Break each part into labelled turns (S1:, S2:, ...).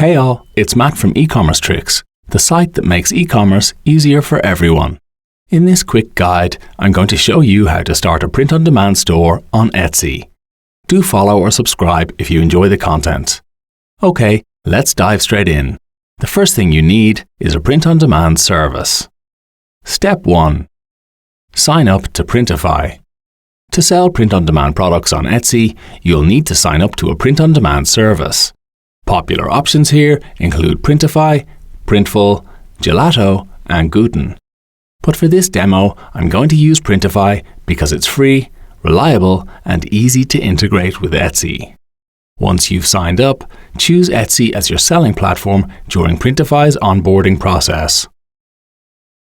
S1: Hey all, it's Matt from EcommerceTrix, the site that makes e-commerce easier for everyone. In this quick guide, I'm going to show you how to start a print-on-demand store on Etsy. Do follow or subscribe if you enjoy the content. Okay, let's dive straight in. The first thing you need is a print-on-demand service. Step 1. Sign up to Printify. To sell print-on-demand products on Etsy, you'll need to sign up to a print-on-demand service. Popular options here include Printify, Printful, Gelato, and Guten. But for this demo, I'm going to use Printify because it's free, reliable, and easy to integrate with Etsy. Once you've signed up, choose Etsy as your selling platform during Printify's onboarding process.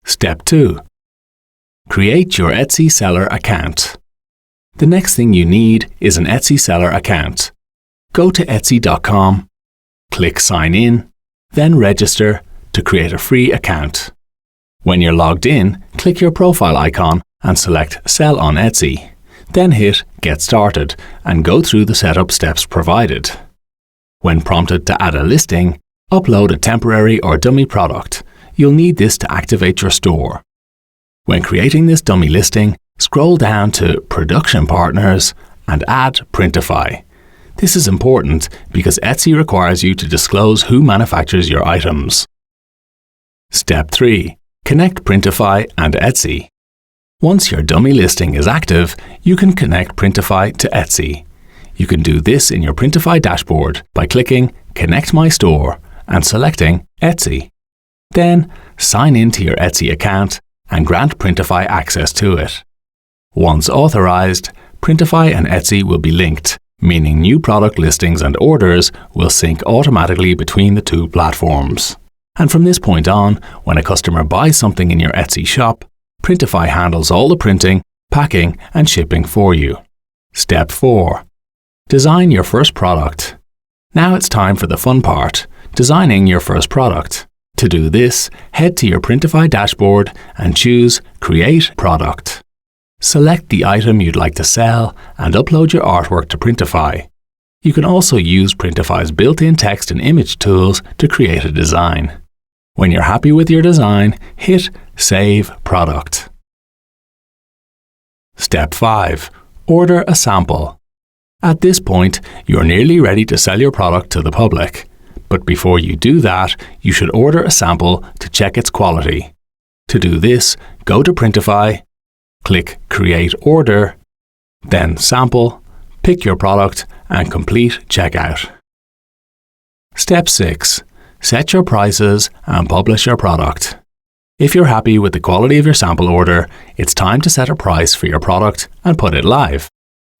S1: Step 2. Create your Etsy seller account. The next thing you need is an Etsy seller account. Go to etsy.com, click Sign In, then Register to create a free account. When you're logged in, click your profile icon and select Sell on Etsy. Then hit Get Started and go through the setup steps provided. When prompted to add a listing, upload a temporary or dummy product. You'll need this to activate your store. When creating this dummy listing, scroll down to Production Partners and add Printify. This is important because Etsy requires you to disclose who manufactures your items. Step 3. Connect Printify and Etsy. Once your dummy listing is active, you can connect Printify to Etsy. You can do this in your Printify dashboard by clicking Connect My Store and selecting Etsy. Then, sign in to your Etsy account and grant Printify access to it. Once authorized, Printify and Etsy will be linked, meaning new product listings and orders will sync automatically between the two platforms. And from this point on, when a customer buys something in your Etsy shop, Printify handles all the printing, packing, and shipping for you. Step 4. Design your first product. Now it's time for the fun part, designing your first product. To do this, head to your Printify dashboard and choose Create Product. Select the item you'd like to sell and upload your artwork to Printify. You can also use Printify's built-in text and image tools to create a design. When you're happy with your design, hit Save Product. Step 5. Order a sample. At this point, you're nearly ready to sell your product to the public. But before you do that, you should order a sample to check its quality. To do this, go to Printify, click Create Order, then Sample, pick your product, and complete checkout. Step 6. Set your prices and publish your product. If you're happy with the quality of your sample order, it's time to set a price for your product and put it live.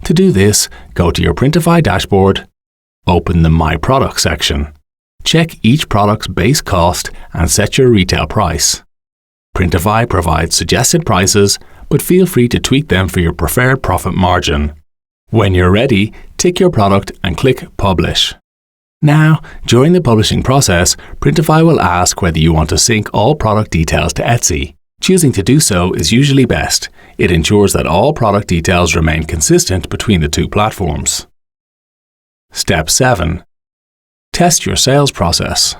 S1: To do this, go to your Printify dashboard, open the My Product section. Check each product's base cost and set your retail price. Printify provides suggested prices, but feel free to tweak them for your preferred profit margin. When you're ready, tick your product and click Publish. Now, during the publishing process, Printify will ask whether you want to sync all product details to Etsy. Choosing to do so is usually best. It ensures that all product details remain consistent between the two platforms. Step 7. Test your sales process.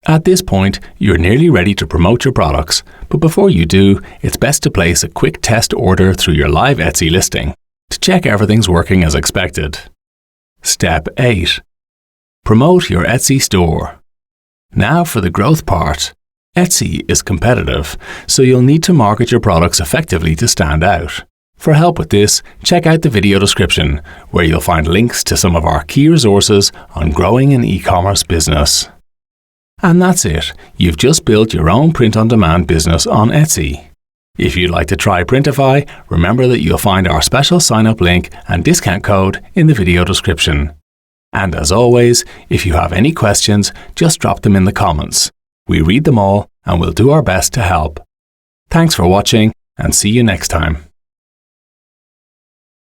S1: At this point, you're nearly ready to promote your products, but before you do, it's best to place a quick test order through your live Etsy listing to check everything's working as expected. Step 8. Promote your Etsy store. Now for the growth part. Etsy is competitive, so you'll need to market your products effectively to stand out. For help with this, check out the video description, where you'll find links to some of our key resources on growing an e-commerce business. And that's it. You've just built your own print-on-demand business on Etsy. If you'd like to try Printify, remember that you'll find our special sign-up link and discount code in the video description. And as always, if you have any questions, just drop them in the comments. We read them all and we'll do our best to help. Thanks for watching and see you next time.